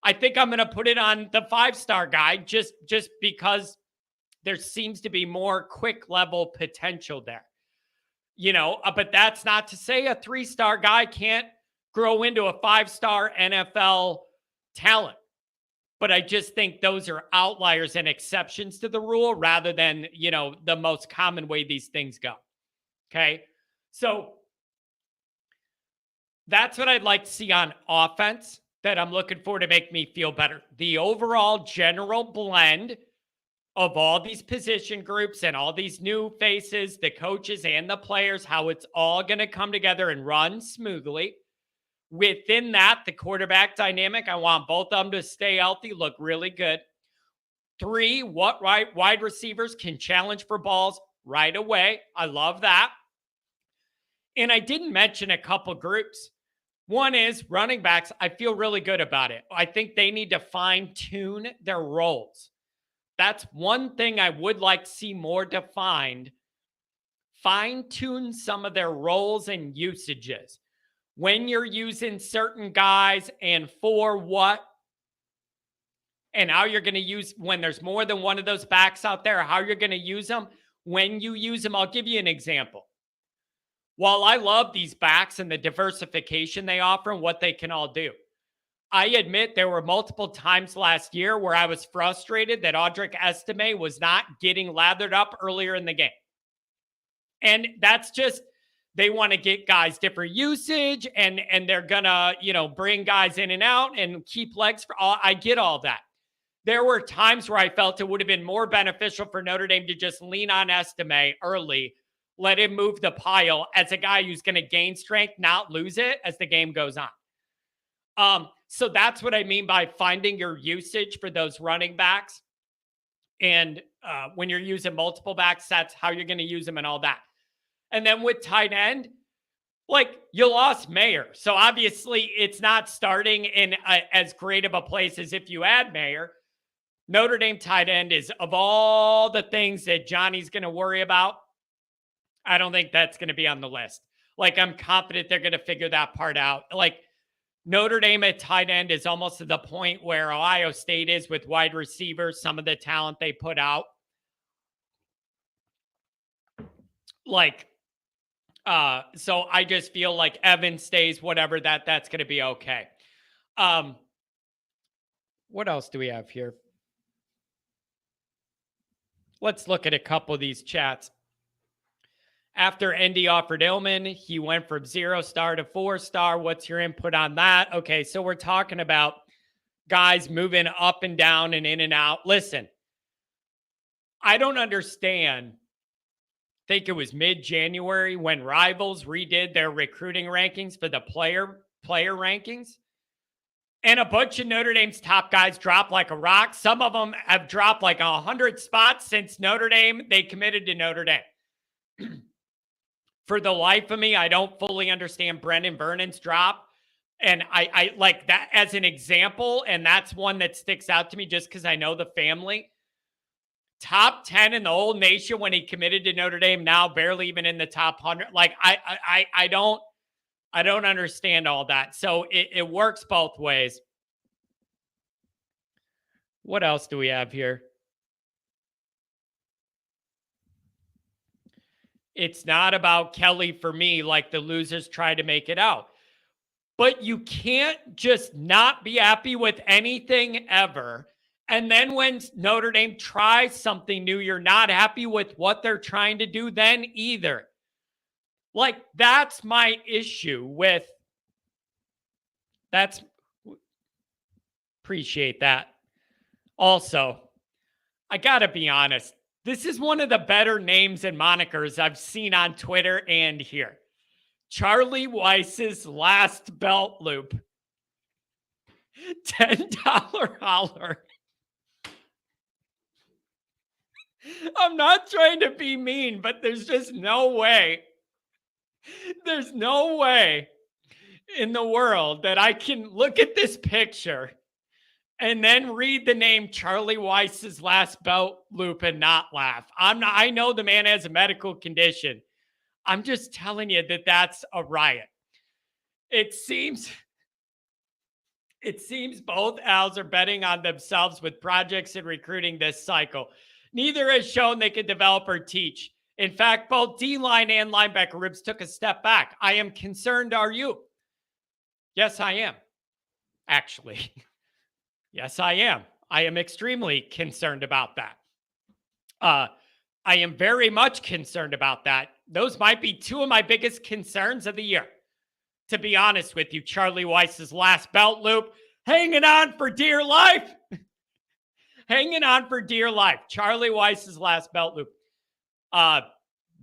I think I'm going to put it on the 5-star guy just because there seems to be more quick level potential there. But that's not to say a 3-star guy can't grow into a 5-star NFL talent. But I just think those are outliers and exceptions to the rule rather than, the most common way these things go. Okay. So that's what I'd like to see on offense that I'm looking for to make me feel better. The overall general blend of all these position groups and all these new faces, the coaches and the players, how it's all going to come together and run smoothly. Within that, the quarterback dynamic, I want both of them to stay healthy, look really good. 3, what wide receivers can challenge for balls right away. I love that. And I didn't mention a couple groups. One is running backs. I feel really good about it. I think they need to fine-tune their roles. That's one thing I would like to see more defined. Fine-tune some of their roles and usages. When you're using certain guys and for what, and how you're going to use when there's more than one of those backs out there, how you're going to use them. When you use them, I'll give you an example. While I love these backs and the diversification they offer and what they can all do, I admit there were multiple times last year where I was frustrated that Audric Estime was not getting lathered up earlier in the game. And that's just, they want to get guys different usage and they're going to, bring guys in and out and keep legs for all. I get all that. There were times where I felt it would have been more beneficial for Notre Dame to just lean on Estime early, let him move the pile as a guy who's going to gain strength, not lose it as the game goes on. So that's what I mean by finding your usage for those running backs. And when you're using multiple backs, that's how you're going to use them and all that. And then with tight end, you lost Mayer. So obviously it's not starting in as great of a place as if you add Mayer. Notre Dame tight end is, of all the things that Johnny's going to worry about, I don't think that's going to be on the list. I'm confident they're going to figure that part out. Notre Dame at tight end is almost to the point where Ohio State is with wide receivers, some of the talent they put out. So I just feel like Evan stays, whatever, that's going to be okay. What else do we have here? Let's look at a couple of these chats. After Indy offered Illman, he went from 0-star to 4-star. What's your input on that? Okay, so we're talking about guys moving up and down and in and out. Listen, I don't understand. I think it was mid-January when Rivals redid their recruiting rankings for the player rankings. And a bunch of Notre Dame's top guys dropped like a rock. Some of them have dropped 100 spots since they committed to Notre Dame. For the life of me, I don't fully understand Brendan Vernon's drop. And I like that as an example. And that's one that sticks out to me just because I know the family. Top 10 in the whole nation when he committed to Notre Dame, now barely even in the top 100. I don't understand all that. So it works both ways. What else do we have here? It's not about Kelly for me, like the losers try to make it out. But you can't just not be happy with anything ever. And then when Notre Dame tries something new, you're not happy with what they're trying to do then either. That's my issue with appreciate that. Also, I got to be honest. This is one of the better names and monikers I've seen on Twitter and here. Charlie Weiss's last belt loop. $10 holler. I'm not trying to be mean, but there's just no way. There's no way in the world that I can look at this picture and then read the name Charlie Weiss's last belt loop and not laugh. I know the man has a medical condition. I'm just telling you that that's a riot. It seems both Als are betting on themselves with projects and recruiting this cycle. Neither has shown they can develop or teach. In fact, both D-line and linebacker ribs took a step back. I am concerned, are you? Yes, I am. Actually. Yes, I am. I am extremely concerned about that. I am very much concerned about that. Those might be two of my biggest concerns of the year. To be honest with you, Charlie Weiss's last belt loop, hanging on for dear life. Hanging on for dear life. Charlie Weiss's last belt loop.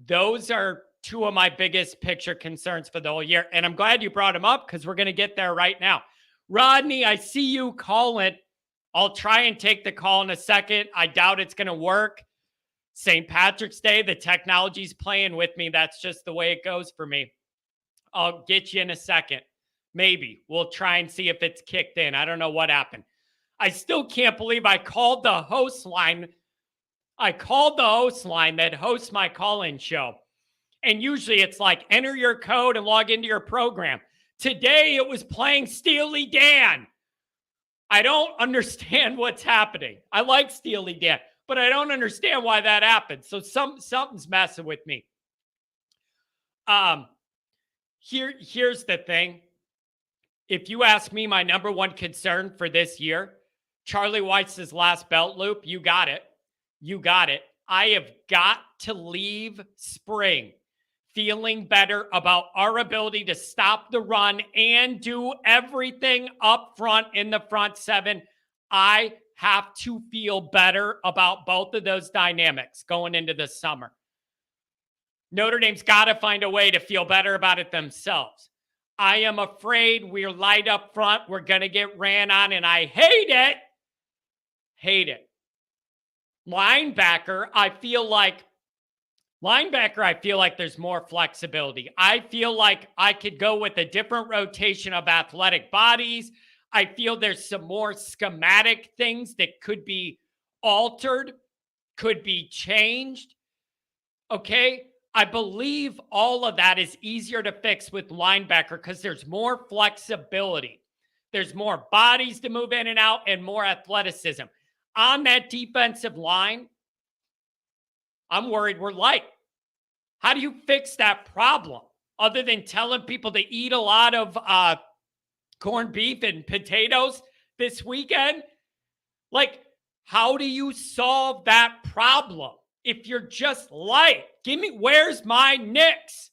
Those are two of my biggest picture concerns for the whole year. And I'm glad you brought them up because we're going to get there right now. Rodney, I see you calling. I'll try and take the call in a second. I doubt it's going to work. St. Patrick's Day, the technology's playing with me. That's just the way it goes for me. I'll get you in a second. Maybe. We'll try and see if it's kicked in. I don't know what happened. I still can't believe I called the host line. I called the host line that hosts my call-in show. And usually it's like, enter your code and log into your program. Today it was playing Steely Dan. I don't understand what's happening. I like Steely Dan, but I don't understand why that happened. So something's messing with me. Here's the thing. If you ask me my number one concern for this year, Charlie Weiss's last belt loop, you got it. You got it. I have got to leave spring feeling better about our ability to stop the run and do everything up front in the front seven. I have to feel better about both of those dynamics going into the summer. Notre Dame's got to find a way to feel better about it themselves. I am afraid we're light up front. We're going to get ran on, and I hate it. Hate it. Linebacker, I feel like there's more flexibility. I feel like I could go with a different rotation of athletic bodies. I feel there's some more schematic things that could be altered, could be changed. Okay? I believe all of that is easier to fix with linebacker because there's more flexibility. There's more bodies to move in and out and more athleticism. On that defensive line, I'm worried we're light. How do you fix that problem other than telling people to eat a lot of corned beef and potatoes this weekend? Like, how do you solve that problem if you're just light? Where's my Knicks?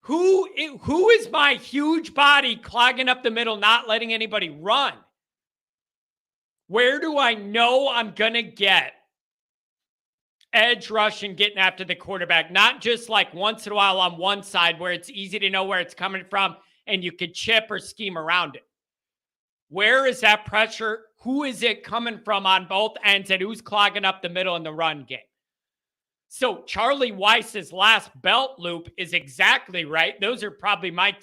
Who is my huge body clogging up the middle, not letting anybody run? Where do I know I'm going to get edge rush and getting after the quarterback? Not just like once in a while on one side where it's easy to know where it's coming from and you could chip or scheme around it. Where is that pressure? Who is it coming from on both ends, and who's clogging up the middle in the run game? So Charlie Weiss's last belt loop is exactly right. Those are probably my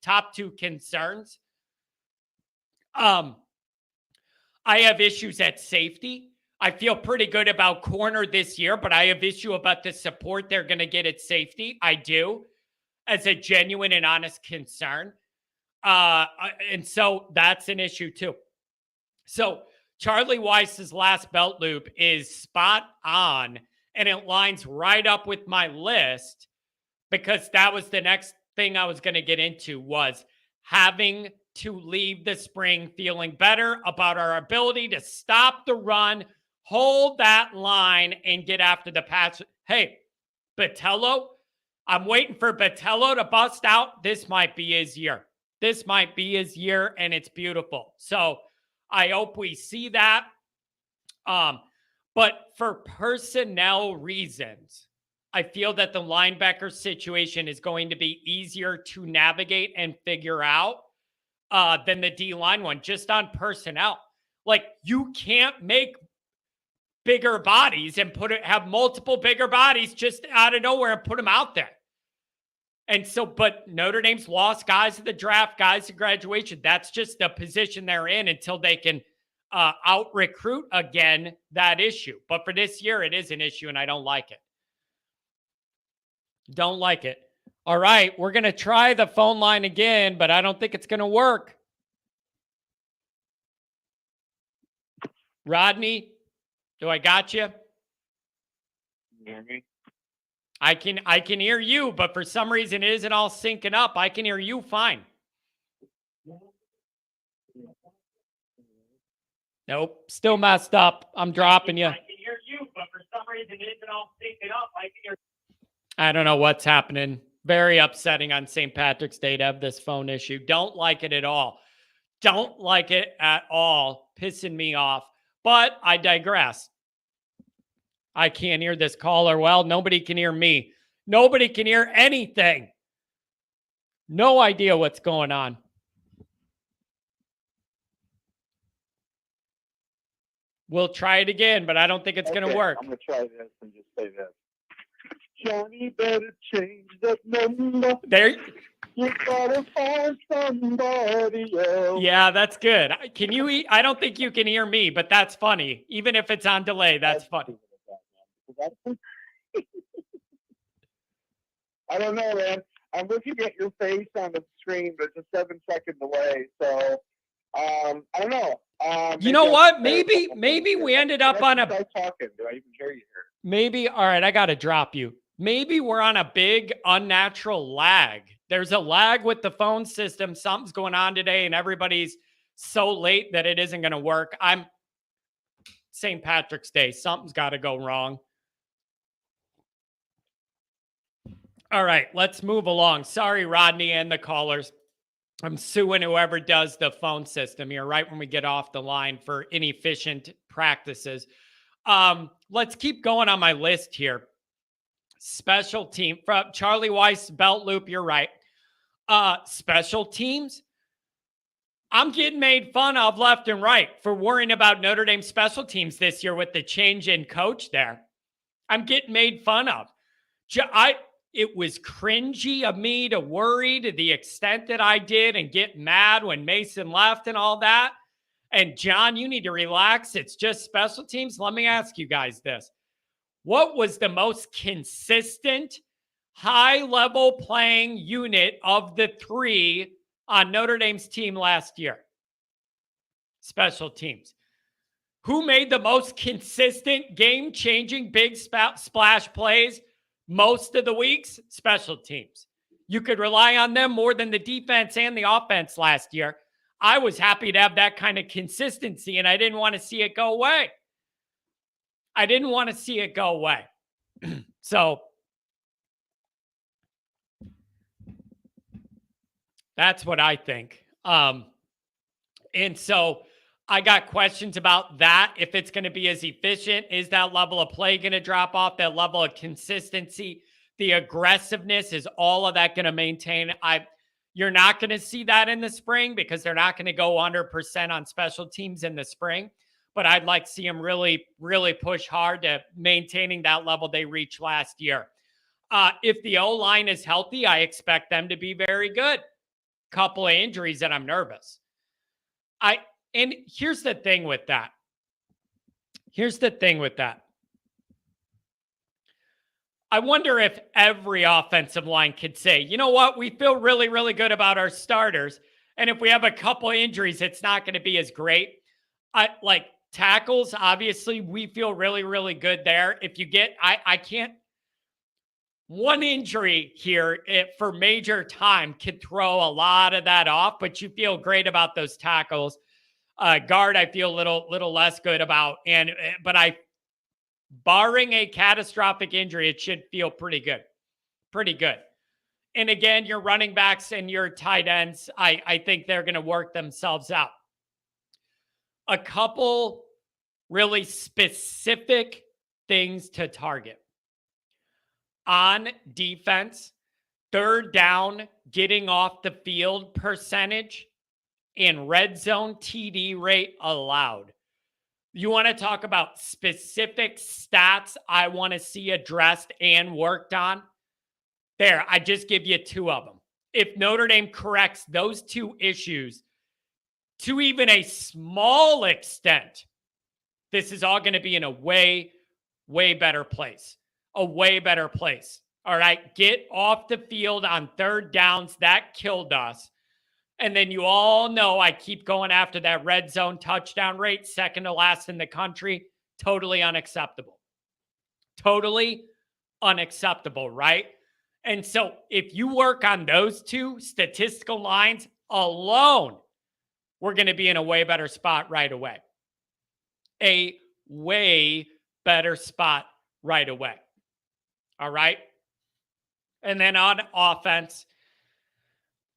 top two concerns. I have issues at safety. I feel pretty good about corner this year, but I have issue about the support they're going to get at safety. I do, as a genuine and honest concern. And so that's an issue too. So Charlie Weiss's last belt loop is spot on, and it lines right up with my list because that was the next thing I was going to get into, was having to leave the spring feeling better about our ability to stop the run, hold that line, and get after the pass. Hey, Botello, I'm waiting for Botello to bust out. This might be his year. This might be his year, and it's beautiful. So I hope we see that. But for personnel reasons, I feel that the linebacker situation is going to be easier to navigate and figure out than the D-line one, just on personnel. Like, you can't make bigger bodies and have multiple bigger bodies just out of nowhere and put them out there. And so, but Notre Dame's lost guys at the draft, guys at graduation. That's just the position they're in until they can out recruit again that issue. But for this year, it is an issue, and I don't like it. Don't like it. All right, we're going to try the phone line again, but I don't think it's going to work. Rodney, do I got you? Hear me? I can hear you, but for some reason it isn't all syncing up. I can hear you fine. Nope, still messed up. I'm dropping you. I can hear you, but for some reason it isn't all syncing up. I don't know what's happening. Very upsetting on St. Patrick's Day to have this phone issue. Don't like it at all. Don't like it at all. Pissing me off. But I digress. I can't hear this caller well. Nobody can hear me. Nobody can hear anything. No idea what's going on. We'll try it again, but I don't think it's going to work. I'm going to try this and just say this. Johnny, better change that number. There. You gotta find somebody else. Yeah, that's good. Can you? I don't think you can hear me, but that's funny. Even if it's on delay, that's funny. I don't know, man. I'm looking at your face on the screen, but it's a 7-second delay. So, I don't know. You know what? Maybe we ended up on a. Try talking. Do I even hear you here? Maybe. All right, I got to drop you. Maybe we're on a big unnatural lag. There's a lag with the phone system. Something's going on today, and everybody's so late that it isn't going to work. I'm St. Patrick's Day. Something's got to go wrong. All right, let's move along. Sorry, Rodney and the callers. I'm suing whoever does the phone system here right when we get off the line for inefficient practices. Let's keep going on my list here. Special team from Charlie Weiss belt loop. You're right. Special teams. I'm getting made fun of left and right for worrying about Notre Dame special teams this year with the change in coach there. I'm getting made fun of. It was cringy of me to worry to the extent that I did and get mad when Mason left and all that. And John, you need to relax. It's just special teams. Let me ask you guys this. What was the most consistent high-level playing unit of the three on Notre Dame's team last year? Special teams. Who made the most consistent, game-changing, big splash plays most of the weeks? Special teams. You could rely on them more than the defense and the offense last year. I was happy to have that kind of consistency, and I didn't want to see it go away. I didn't want to see it go away. So that's what I think. And so I got questions about that. If it's going to be as efficient, is that level of play going to drop off? That level of consistency, the aggressiveness, is all of that going to maintain? You're not going to see that in the spring because they're not going to go 100% on special teams in the spring. But I'd like to see them really, really push hard to maintaining that level they reached last year. If the O-line is healthy, I expect them to be very good. Couple of injuries and I'm nervous. And here's the thing with that. I wonder if every offensive line could say, you know what, we feel really, really good about our starters. And if we have a couple of injuries, it's not going to be as great. Like tackles, obviously, we feel really, really good there. If you get, I can't, one injury here for major time could throw a lot of that off, but you feel great about those tackles. Guard, I feel a little less good about, but barring a catastrophic injury, it should feel pretty good. And again, your running backs and your tight ends, I think they're going to work themselves out. A couple really specific things to target. On defense, third down, getting off the field percentage, and red zone TD rate allowed. You want to talk about specific stats I want to see addressed and worked on? There, I just give you 2 of them. If Notre Dame corrects those 2 issues to even a small extent, this is all going to be in a way, way better place. A way better place. All right, get off the field on 3rd downs. That killed us. And then you all know I keep going after that red zone touchdown rate, second to last in the country. Totally unacceptable. Totally unacceptable, right? And so if you work on those 2 statistical lines alone, we're going to be in a way better spot right away. A way better spot right away. All right? And then on offense,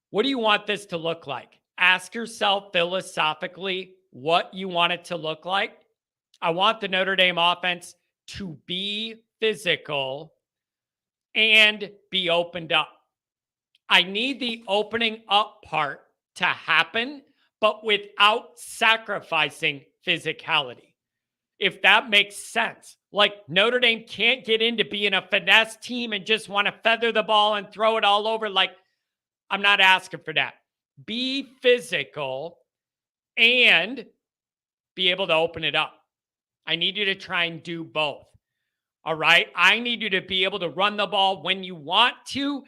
what do you want this to look like? Ask yourself philosophically what you want it to look like. I want the Notre Dame offense to be physical and be opened up. I need the opening up part to happen, but without sacrificing physicality. If that makes sense. Like Notre Dame can't get into being a finesse team and just want to feather the ball and throw it all over. Like, I'm not asking for that. Be physical and be able to open it up. I need you to try and do both. All right. I need you to be able to run the ball when you want to,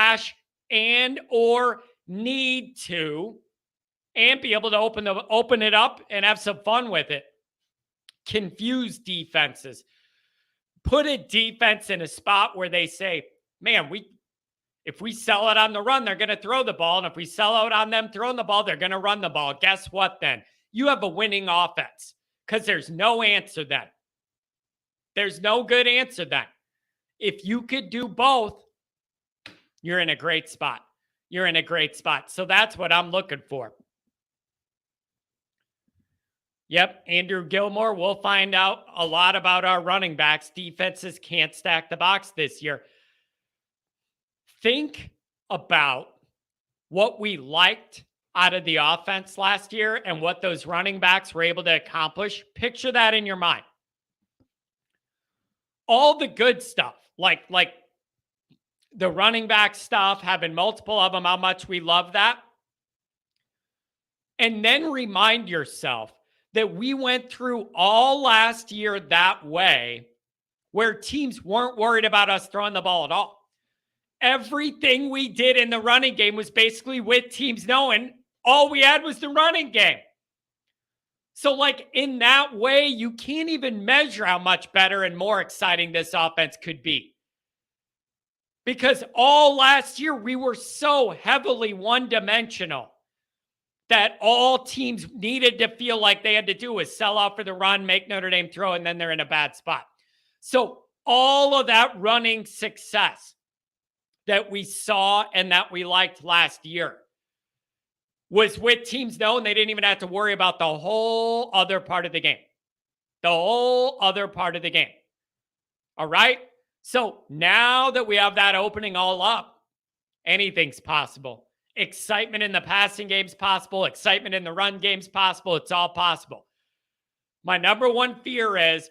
/ and or need to, and be able to open it up and have some fun with it. Confuse defenses. Put a defense in a spot where they say, man, if we sell it on the run, they're going to throw the ball. And if we sell out on them throwing the ball, they're going to run the ball. Guess what then? You have a winning offense because there's no answer then. There's no good answer then. If you could do both, you're in a great spot. You're in a great spot. So that's what I'm looking for. Yep, Andrew Gilmore. We'll find out a lot about our running backs. Defenses can't stack the box this year. Think about what we liked out of the offense last year and what those running backs were able to accomplish. Picture that in your mind. All the good stuff, like the running back stuff, having multiple of them, how much we love that. And then remind yourself that we went through all last year that way, where teams weren't worried about us throwing the ball at all. Everything we did in the running game was basically with teams knowing all we had was the running game. So like in that way, you can't even measure how much better and more exciting this offense could be. Because all last year, we were so heavily one-dimensional that all teams needed to feel like they had to do was sell out for the run, make Notre Dame throw, and then they're in a bad spot. So all of that running success that we saw and that we liked last year was with teams knowing they didn't even have to worry about the whole other part of the game. The whole other part of the game. All right? So now that we have that opening all up, anything's possible. Excitement in the passing game's possible. Excitement in the run game's possible. It's all possible. My number one fear is,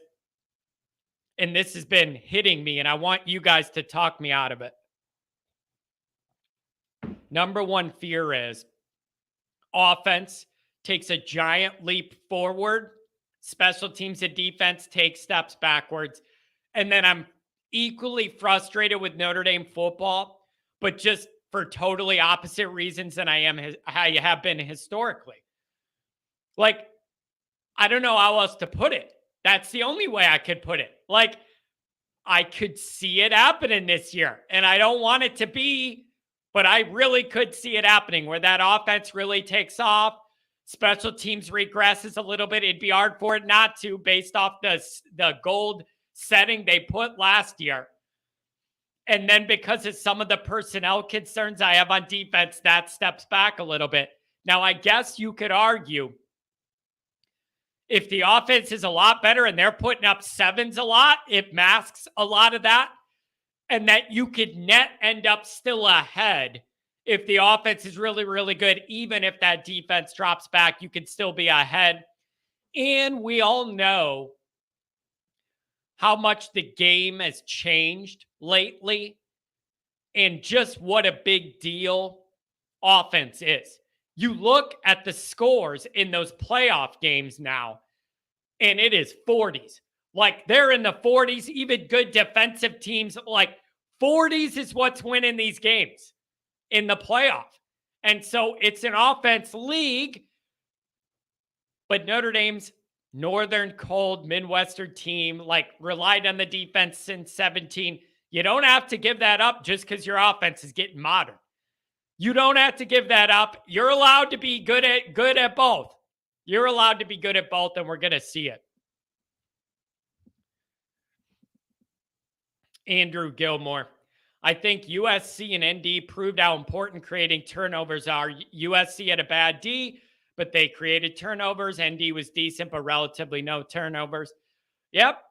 and this has been hitting me, and I want you guys to talk me out of it. Number one fear is offense takes a giant leap forward. Special teams and defense take steps backwards. And then I'm equally frustrated with Notre Dame football, but just for totally opposite reasons than I have been historically. Like, I don't know how else to put it. That's the only way I could put it. Like, I could see it happening this year, and I don't want it to be, but I really could see it happening where that offense really takes off. Special teams regresses a little bit. It'd be hard for it not to based off the gold setting they put last year. And then because of some of the personnel concerns I have on defense, that steps back a little bit. Now, I guess you could argue if the offense is a lot better and they're putting up sevens a lot, it masks a lot of that. And that you could net end up still ahead if the offense is really, really good. Even if that defense drops back, you could still be ahead. And we all know how much the game has changed lately. and just what a big deal offense is. You look at the scores in those playoff games now, and it is 40s. Like they're in the 40s, even good defensive teams, like 40s is what's winning these games in the playoff. And so it's an offense league, but Notre Dame's northern cold Midwestern team, like relied on the defense since 17. You don't have to give that up just because your offense is getting modern. You don't have to give that up. You're allowed to be good at both. You're allowed to be good at both, and we're going to see it. Andrew Gilmore. I think USC and ND proved how important creating turnovers are. USC had a bad D, but they created turnovers. ND was decent, but relatively no turnovers. Yep,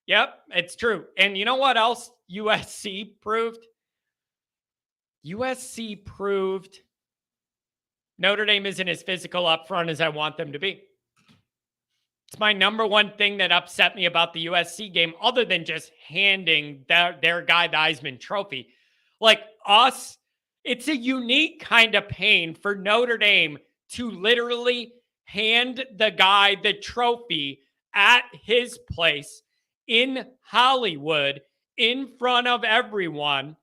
it's true. And you know what else USC proved? USC proved Notre Dame isn't as physical up front as I want them to be. It's my number one thing that upset me about the USC game, other than just handing their guy the Heisman Trophy. Like us, it's a unique kind of pain for Notre Dame to literally hand the guy the trophy at his place in Hollywood in front of everyone.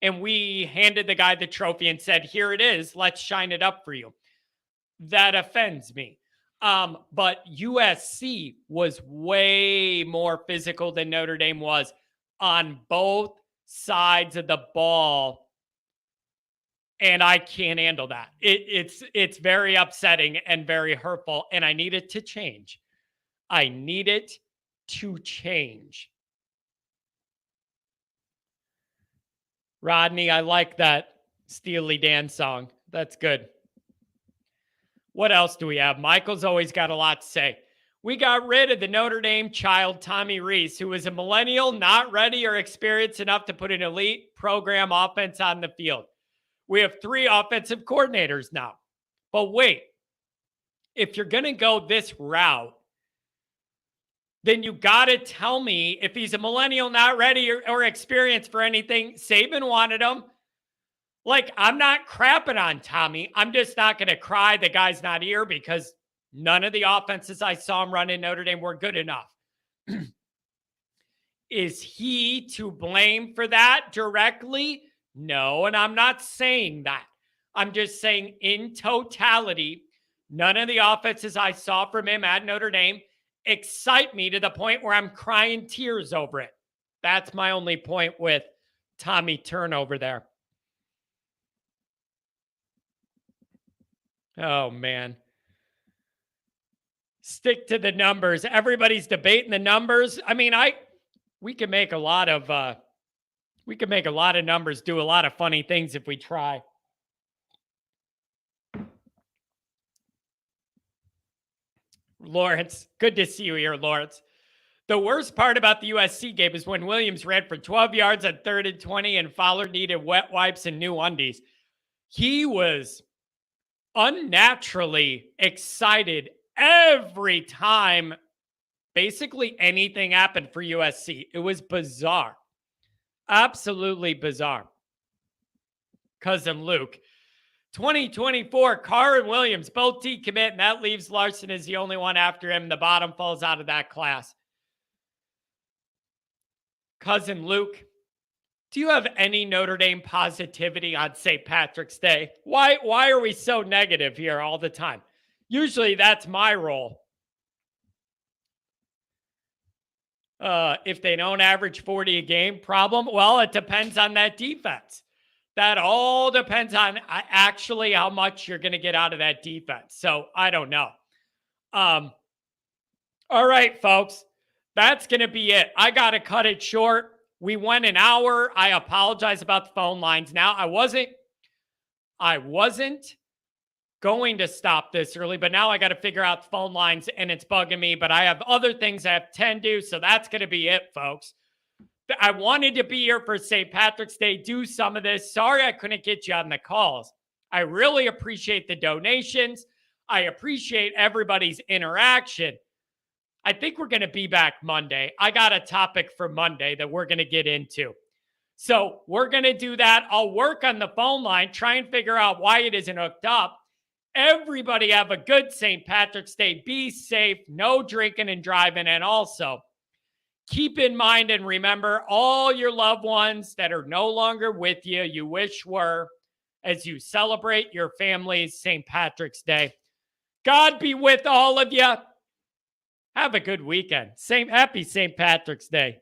And we handed the guy the trophy and said, here it is. Let's shine it up for you. That offends me. But USC was way more physical than Notre Dame was on both sides of the ball. And I can't handle that. It's very upsetting and very hurtful. And I need it to change. I need it to change. Rodney, I like that Steely Dan song. That's good. What else do we have? Michael's always got a lot to say. We got rid of the Notre Dame child, Tommy Rees, who was a millennial, not ready or experienced enough to put an elite program offense on the field. We have 3 offensive coordinators now. But wait, if you're going to go this route, then you got to tell me if he's a millennial, not ready or experienced for anything. Saban wanted him. Like, I'm not crapping on Tommy. I'm just not going to cry the guy's not here because none of the offenses I saw him run in Notre Dame were good enough. Is he to blame for that directly? No, and I'm not saying that. I'm just saying in totality, none of the offenses I saw from him at Notre Dame excite me to the point where I'm crying tears over it. That's my only point with Tommy Turnover there. Oh, man. Stick to the numbers. Everybody's debating the numbers. I mean, we can make a lot of numbers do a lot of funny things if we try. Lawrence, good to see you here, Lawrence. The worst part about the USC game is when Williams ran for 12 yards on 3rd and 20 and Fowler needed wet wipes and new undies. He was unnaturally excited every time basically anything happened for USC. It was bizarre. Absolutely bizarre. Cousin Luke. 2024, Carr and Williams both decommit, and that leaves Larson as the only one after him. The bottom falls out of that class. Cousin Luke, do you have any Notre Dame positivity on St. Patrick's Day? Why are we so negative here all the time? Usually that's my role. If they don't average 40 a game, problem? Well, it depends on that defense. That all depends on actually how much you're going to get out of that defense. So I don't know. All right, folks, that's going to be it. I got to cut it short. We went an hour. I apologize about the phone lines. Now, I wasn't going to stop this early, but now I got to figure out the phone lines and it's bugging me, but I have other things I have to tend to, so that's going to be it, folks. I wanted to be here for St. Patrick's Day, do some of this. Sorry I couldn't get you on the calls. I really appreciate the donations. I appreciate everybody's interaction. I think we're going to be back Monday. I got a topic for Monday that we're going to get into. So we're going to do that. I'll work on the phone line, try and figure out why it isn't hooked up. Everybody have a good St. Patrick's Day. Be safe, no drinking and driving. And also, keep in mind and remember all your loved ones that are no longer with you, you wish were, as you celebrate your family's St. Patrick's Day. God be with all of you. Have a good weekend. Happy St. Patrick's Day.